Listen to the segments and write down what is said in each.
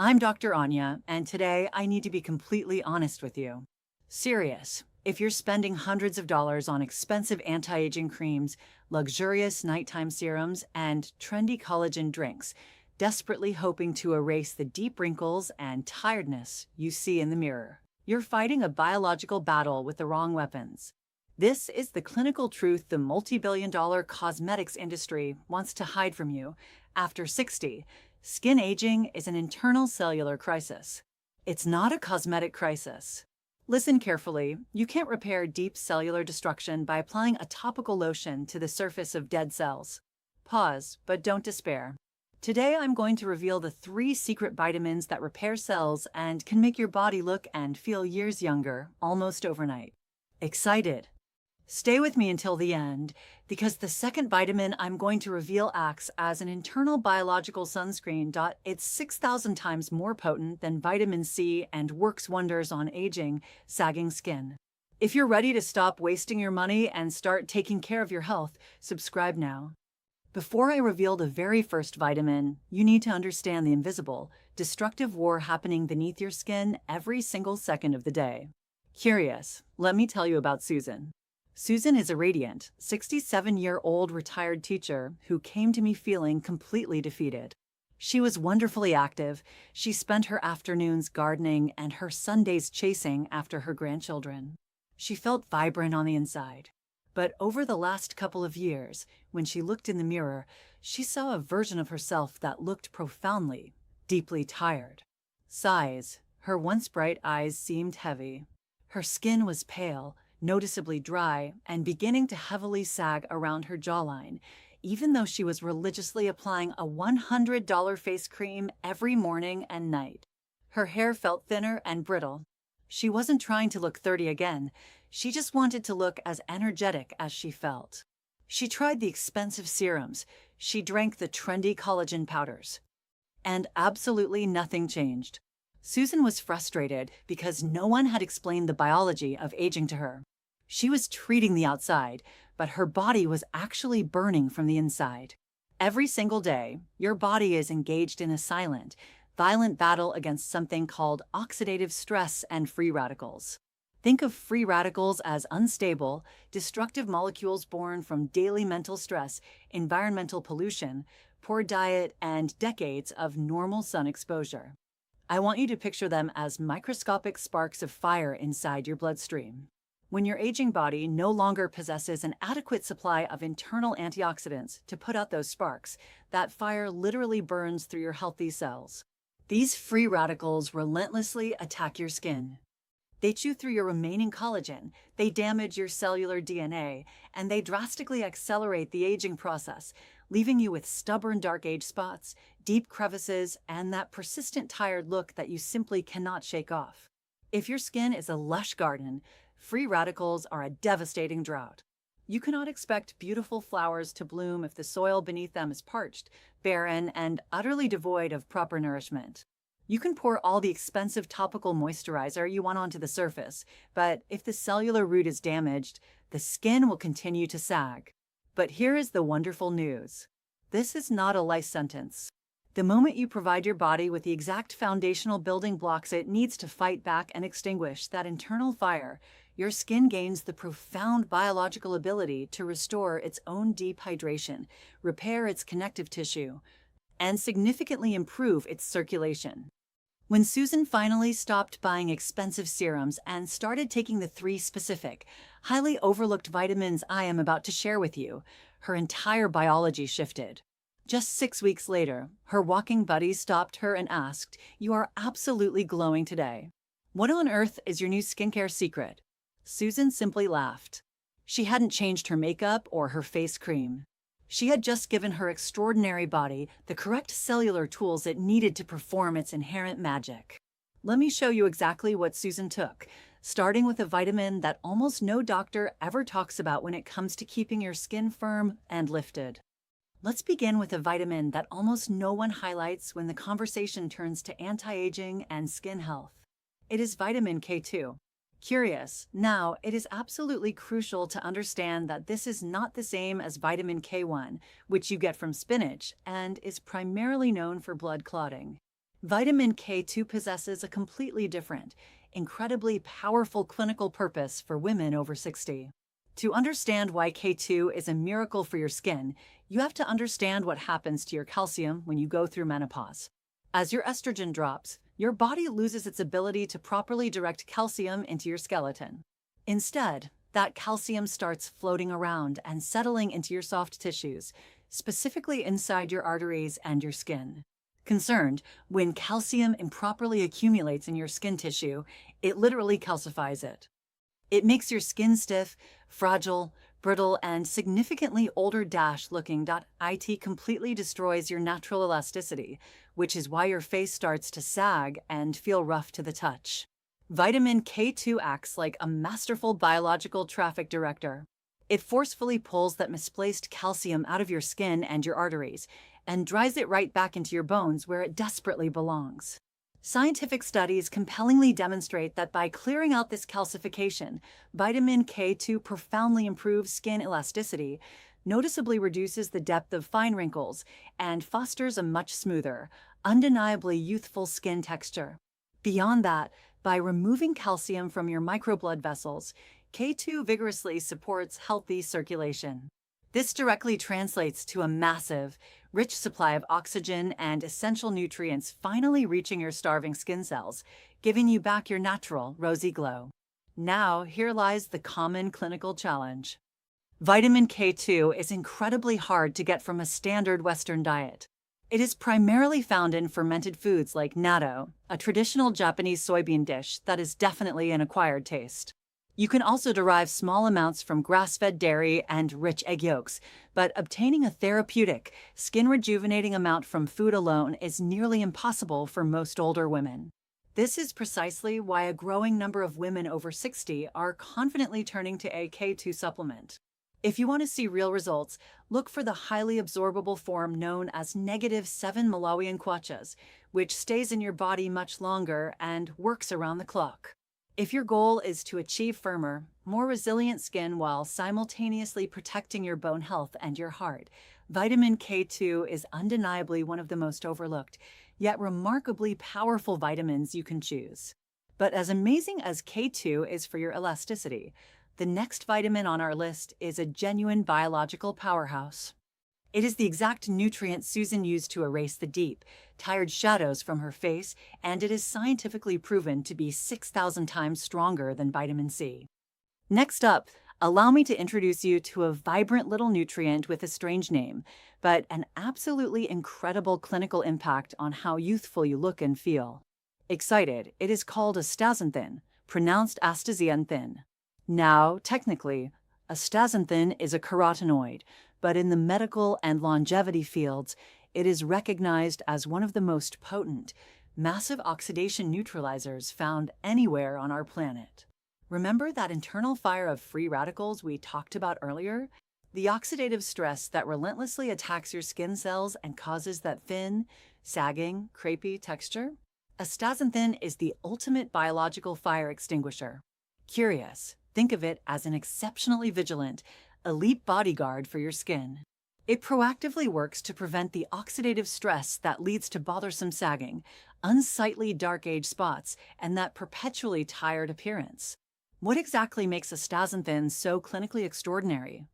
I'm Dr. Anya, and today I need to be completely honest with you. Serious. If you're spending hundreds of dollars on expensive anti-aging creams, luxurious nighttime serums, and trendy collagen drinks, desperately hoping to erase the deep wrinkles and tiredness you see in the mirror, you're fighting a biological battle with the wrong weapons. This is the clinical truth the multi-billion-dollar cosmetics industry wants to hide from you. After 60, skin aging is an internal cellular crisis. It's not a cosmetic crisis. Listen carefully. You can't repair deep cellular destruction by applying a topical lotion to the surface of dead cells. Pause, but don't despair. Today I'm going to reveal the 3 secret vitamins that repair cells and can make your body look and feel years younger, almost overnight. Excited? Stay with me until the end, because the second vitamin I'm going to reveal acts as an internal biological sunscreen. It's 6,000 times more potent than vitamin C and works wonders on aging, sagging skin. If you're ready to stop wasting your money and start taking care of your health, subscribe now. Before I reveal the very first vitamin, you need to understand the invisible, destructive war happening beneath your skin every single second of the day. Curious? Let me tell you about Susan. Susan is a radiant, 67-year-old retired teacher who came to me feeling completely defeated. She was wonderfully active. She spent her afternoons gardening and her Sundays chasing after her grandchildren. She felt vibrant on the inside. But over the last couple of years, when she looked in the mirror, she saw a version of herself that looked profoundly, deeply tired. Sighs. Her once bright eyes seemed heavy. Her skin was pale, noticeably dry, and beginning to heavily sag around her jawline, even though she was religiously applying a $100 face cream every morning and night. Her hair felt thinner and brittle. She wasn't trying to look 30 again. She just wanted to look as energetic as she felt. She tried the expensive serums. She drank the trendy collagen powders. And absolutely nothing changed. Susan was frustrated because no one had explained the biology of aging to her. She was treating the outside, but her body was actually burning from the inside. Every single day, your body is engaged in a silent, violent battle against something called oxidative stress and free radicals. Think of free radicals as unstable, destructive molecules born from daily mental stress, environmental pollution, poor diet, and decades of normal sun exposure. I want you to picture them as microscopic sparks of fire inside your bloodstream. When your aging body no longer possesses an adequate supply of internal antioxidants to put out those sparks, that fire literally burns through your healthy cells. These free radicals relentlessly attack your skin. They chew through your remaining collagen, they damage your cellular DNA, and they drastically accelerate the aging process, leaving you with stubborn dark age spots, deep crevices, and that persistent tired look that you simply cannot shake off. If your skin is a lush garden, free radicals are a devastating drought. You cannot expect beautiful flowers to bloom if the soil beneath them is parched, barren, and utterly devoid of proper nourishment. You can pour all the expensive topical moisturizer you want onto the surface, but if the cellular root is damaged, the skin will continue to sag. But here is the wonderful news. This is not a life sentence. The moment you provide your body with the exact foundational building blocks it needs to fight back and extinguish that internal fire, your skin gains the profound biological ability to restore its own deep hydration, repair its connective tissue, and significantly improve its circulation. When Susan finally stopped buying expensive serums and started taking the 3 specific, highly overlooked vitamins I am about to share with you, her entire biology shifted. Just 6 weeks later, her walking buddy stopped her and asked, "You are absolutely glowing today. What on earth is your new skincare secret?" Susan simply laughed. She hadn't changed her makeup or her face cream. She had just given her extraordinary body the correct cellular tools it needed to perform its inherent magic. Let me show you exactly what Susan took, starting with a vitamin that almost no doctor ever talks about when it comes to keeping your skin firm and lifted. Let's begin with a vitamin that almost no one highlights when the conversation turns to anti-aging and skin health. It is vitamin K2. Curious, now it is absolutely crucial to understand that this is not the same as vitamin K1, which you get from spinach and is primarily known for blood clotting. Vitamin K2 possesses a completely different, incredibly powerful clinical purpose for women over 60. To understand why K2 is a miracle for your skin, you have to understand what happens to your calcium when you go through menopause. As your estrogen drops, your body loses its ability to properly direct calcium into your skeleton. Instead, that calcium starts floating around and settling into your soft tissues, specifically inside your arteries and your skin. Concerned, when calcium improperly accumulates in your skin tissue, it literally calcifies it. It makes your skin stiff, fragile, brittle, and significantly older looking. It completely destroys your natural elasticity, which is why your face starts to sag and feel rough to the touch. Vitamin K2 acts like a masterful biological traffic director. It forcefully pulls that misplaced calcium out of your skin and your arteries and drives it right back into your bones where it desperately belongs. Scientific studies compellingly demonstrate that by clearing out this calcification, vitamin K2 profoundly improves skin elasticity, noticeably reduces the depth of fine wrinkles, and fosters a much smoother, undeniably youthful skin texture. Beyond that, by removing calcium from your microblood vessels, K2 vigorously supports healthy circulation. This directly translates to a massive, rich supply of oxygen and essential nutrients finally reaching your starving skin cells, giving you back your natural, rosy glow. Now, here lies the common clinical challenge. Vitamin K2 is incredibly hard to get from a standard Western diet. It is primarily found in fermented foods like natto, a traditional Japanese soybean dish that is definitely an acquired taste. You can also derive small amounts from grass-fed dairy and rich egg yolks, but obtaining a therapeutic, skin-rejuvenating amount from food alone is nearly impossible for most older women. This is precisely why a growing number of women over 60 are confidently turning to a K2 supplement. If you want to see real results, look for the highly absorbable form known as -7 Malawian kwachas, which stays in your body much longer and works around the clock. If your goal is to achieve firmer, more resilient skin while simultaneously protecting your bone health and your heart, vitamin K2 is undeniably one of the most overlooked, yet remarkably powerful vitamins you can choose. But as amazing as K2 is for your elasticity, the next vitamin on our list is a genuine biological powerhouse. It is the exact nutrient Susan used to erase the deep, tired shadows from her face, and it is scientifically proven to be 6,000 times stronger than vitamin C. Next up, allow me to introduce you to a vibrant little nutrient with a strange name, but an absolutely incredible clinical impact on how youthful you look and feel. Excited, it is called astaxanthin, pronounced astaxanthin. Now, technically, astaxanthin is a carotenoid, but in the medical and longevity fields, it is recognized as one of the most potent, massive oxidation neutralizers found anywhere on our planet. Remember that internal fire of free radicals we talked about earlier? The oxidative stress that relentlessly attacks your skin cells and causes that thin, sagging, crepey texture? Astaxanthin is the ultimate biological fire extinguisher. Curious, think of it as an exceptionally vigilant, elite bodyguard for your skin. It proactively works to prevent the oxidative stress that leads to bothersome sagging, unsightly dark age spots, and that perpetually tired appearance. What exactly makes astaxanthin so clinically extraordinary?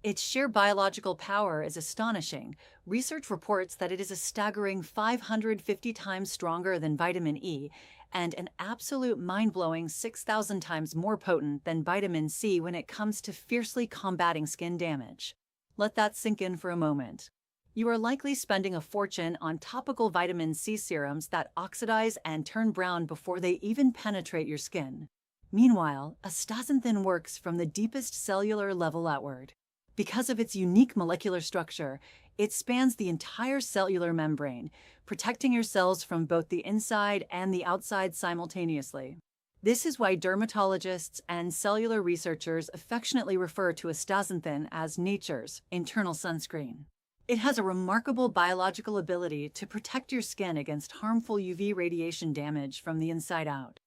Its sheer biological power is astonishing. Research reports that it is a staggering 550 times stronger than vitamin E and an absolute mind-blowing 6,000 times more potent than vitamin C when it comes to fiercely combating skin damage. Let that sink in for a moment. You are likely spending a fortune on topical vitamin C serums that oxidize and turn brown before they even penetrate your skin. Meanwhile, astaxanthin works from the deepest cellular level outward. Because of its unique molecular structure, it spans the entire cellular membrane, protecting your cells from both the inside and the outside simultaneously. This is why dermatologists and cellular researchers affectionately refer to astaxanthin as nature's internal sunscreen. It has a remarkable biological ability to protect your skin against harmful UV radiation damage from the inside out.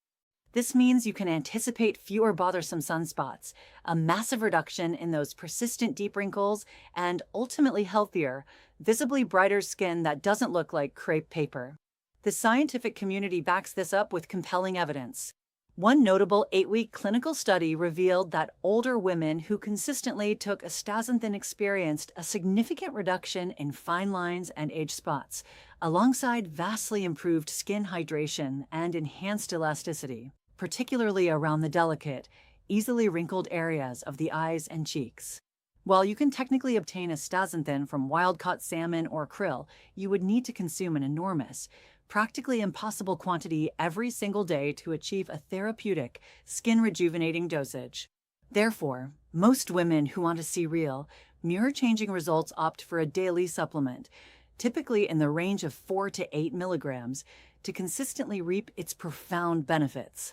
This means you can anticipate fewer bothersome sunspots, a massive reduction in those persistent deep wrinkles, and ultimately healthier, visibly brighter skin that doesn't look like crepe paper. The scientific community backs this up with compelling evidence. One notable 8-week clinical study revealed that older women who consistently took astaxanthin experienced a significant reduction in fine lines and age spots, alongside vastly improved skin hydration and enhanced elasticity, particularly around the delicate, easily wrinkled areas of the eyes and cheeks. While you can technically obtain astaxanthin from wild-caught salmon or krill, you would need to consume an enormous, practically impossible quantity every single day to achieve a therapeutic, skin-rejuvenating dosage. Therefore, most women who want to see real, mirror-changing results opt for a daily supplement, typically in the range of 4 to 8 milligrams, to consistently reap its profound benefits.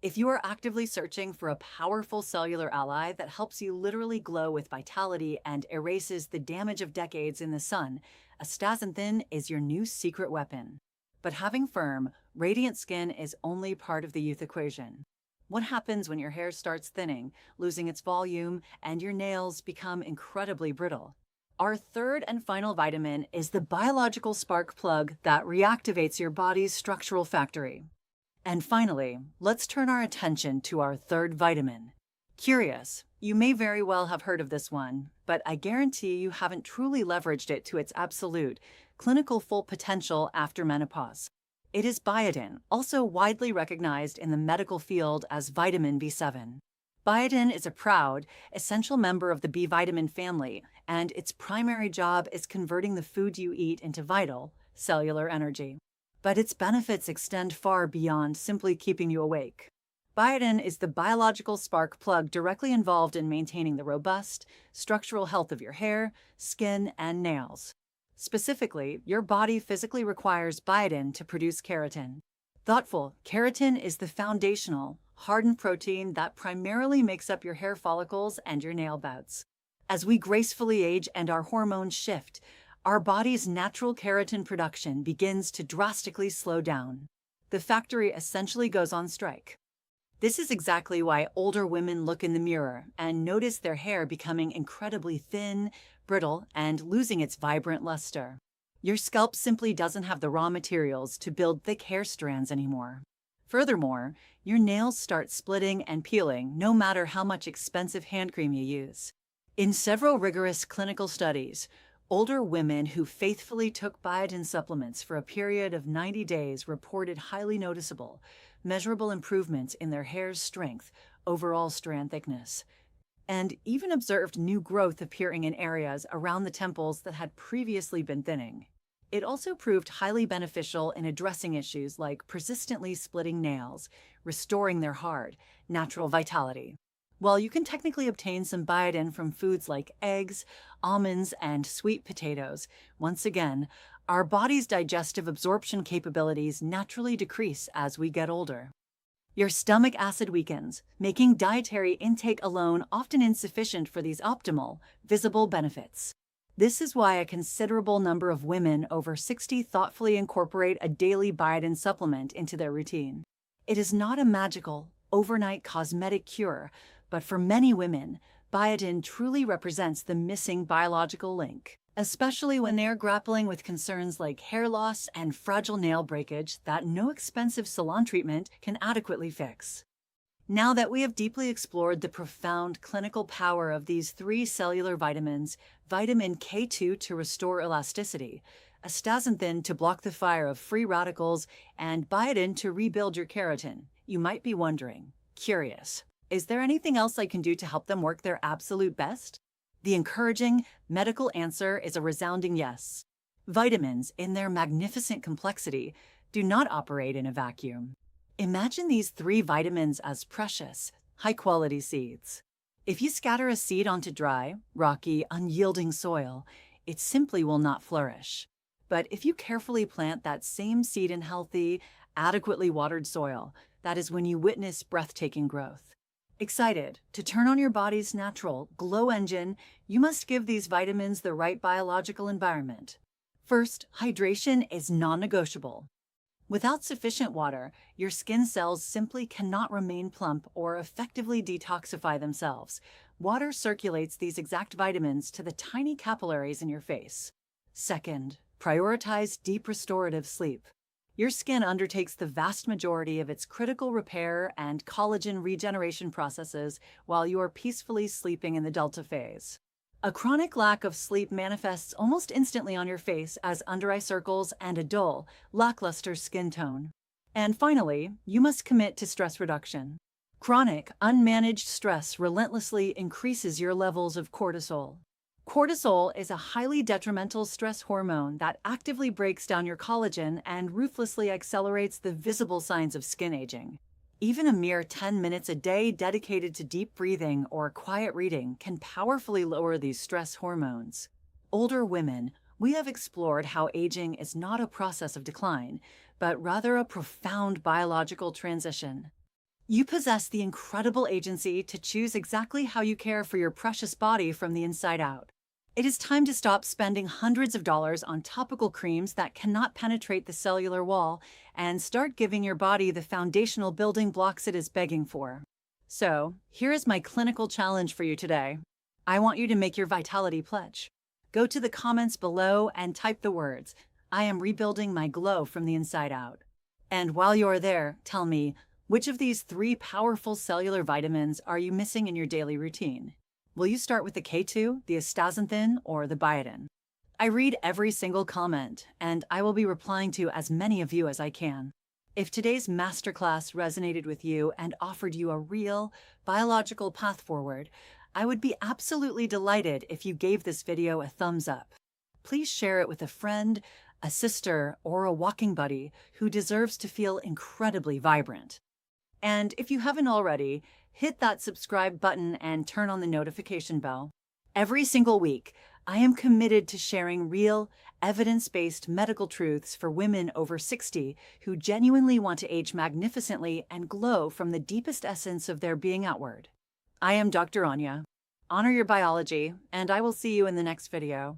If you are actively searching for a powerful cellular ally that helps you literally glow with vitality and erases the damage of decades in the sun, astaxanthin is your new secret weapon. But having firm, radiant skin is only part of the youth equation. What happens when your hair starts thinning, losing its volume, and your nails become incredibly brittle? Our third and final vitamin is the biological spark plug that reactivates your body's structural factory. And finally, let's turn our attention to our third vitamin. Curious, you may very well have heard of this one, but I guarantee you haven't truly leveraged it to its absolute, clinical full potential after menopause. It is biotin, also widely recognized in the medical field as vitamin B7. Biotin is a proud, essential member of the B vitamin family, and its primary job is converting the food you eat into vital, cellular energy. But its benefits extend far beyond simply keeping you awake. Biotin is the biological spark plug directly involved in maintaining the robust, structural health of your hair, skin, and nails. Specifically, your body physically requires biotin to produce keratin. Thoughtful, keratin is the foundational, hardened protein that primarily makes up your hair follicles and your nail beds. As we gracefully age and our hormones shift, our body's natural keratin production begins to drastically slow down. The factory essentially goes on strike. This is exactly why older women look in the mirror and notice their hair becoming incredibly thin, brittle, and losing its vibrant luster. Your scalp simply doesn't have the raw materials to build thick hair strands anymore. Furthermore, your nails start splitting and peeling no matter how much expensive hand cream you use. In several rigorous clinical studies, older women who faithfully took biotin supplements for a period of 90 days reported highly noticeable, measurable improvements in their hair's strength, overall strand thickness, and even observed new growth appearing in areas around the temples that had previously been thinning. It also proved highly beneficial in addressing issues like persistently splitting nails, restoring their hard, natural vitality. While you can technically obtain some biotin from foods like eggs, almonds, and sweet potatoes, once again, our body's digestive absorption capabilities naturally decrease as we get older. Your stomach acid weakens, making dietary intake alone often insufficient for these optimal, visible benefits. This is why a considerable number of women over 60 thoughtfully incorporate a daily biotin supplement into their routine. It is not a magical, overnight cosmetic cure, but for many women, biotin truly represents the missing biological link, especially when they are grappling with concerns like hair loss and fragile nail breakage that no expensive salon treatment can adequately fix. Now that we have deeply explored the profound clinical power of these 3 cellular vitamins, vitamin K2 to restore elasticity, astaxanthin to block the fire of free radicals, and biotin to rebuild your keratin, you might be wondering, curious, is there anything else I can do to help them work their absolute best? The encouraging, medical answer is a resounding yes. Vitamins, in their magnificent complexity, do not operate in a vacuum. Imagine these 3 vitamins as precious, high-quality seeds. If you scatter a seed onto dry, rocky, unyielding soil, it simply will not flourish. But if you carefully plant that same seed in healthy, adequately watered soil, that is when you witness breathtaking growth. Excited to turn on your body's natural glow engine, you must give these vitamins the right biological environment. First, hydration is non-negotiable. Without sufficient water, your skin cells simply cannot remain plump or effectively detoxify themselves. Water circulates these exact vitamins to the tiny capillaries in your face. Second, prioritize deep restorative sleep. Your skin undertakes the vast majority of its critical repair and collagen regeneration processes while you are peacefully sleeping in the delta phase. A chronic lack of sleep manifests almost instantly on your face as under-eye circles and a dull, lackluster skin tone. And finally, you must commit to stress reduction. Chronic, unmanaged stress relentlessly increases your levels of cortisol. Cortisol is a highly detrimental stress hormone that actively breaks down your collagen and ruthlessly accelerates the visible signs of skin aging. Even a mere 10 minutes a day dedicated to deep breathing or quiet reading can powerfully lower these stress hormones. Older women, we have explored how aging is not a process of decline, but rather a profound biological transition. You possess the incredible agency to choose exactly how you care for your precious body from the inside out. It is time to stop spending hundreds of dollars on topical creams that cannot penetrate the cellular wall and start giving your body the foundational building blocks it is begging for. So, here is my clinical challenge for you today. I want you to make your vitality pledge. Go to the comments below and type the words, "I am rebuilding my glow from the inside out." And while you're there, tell me, which of these 3 powerful cellular vitamins are you missing in your daily routine? Will you start with the K2, the Astaxanthin, or the biotin? I read every single comment, and I will be replying to as many of you as I can. If today's masterclass resonated with you and offered you a real, biological path forward, I would be absolutely delighted if you gave this video a thumbs up. Please share it with a friend, a sister, or a walking buddy who deserves to feel incredibly vibrant. And if you haven't already, hit that subscribe button and turn on the notification bell. Every single week, I am committed to sharing real, evidence-based medical truths for women over 60 who genuinely want to age magnificently and glow from the deepest essence of their being outward. I am Dr. Anya. Honor your biology, and I will see you in the next video.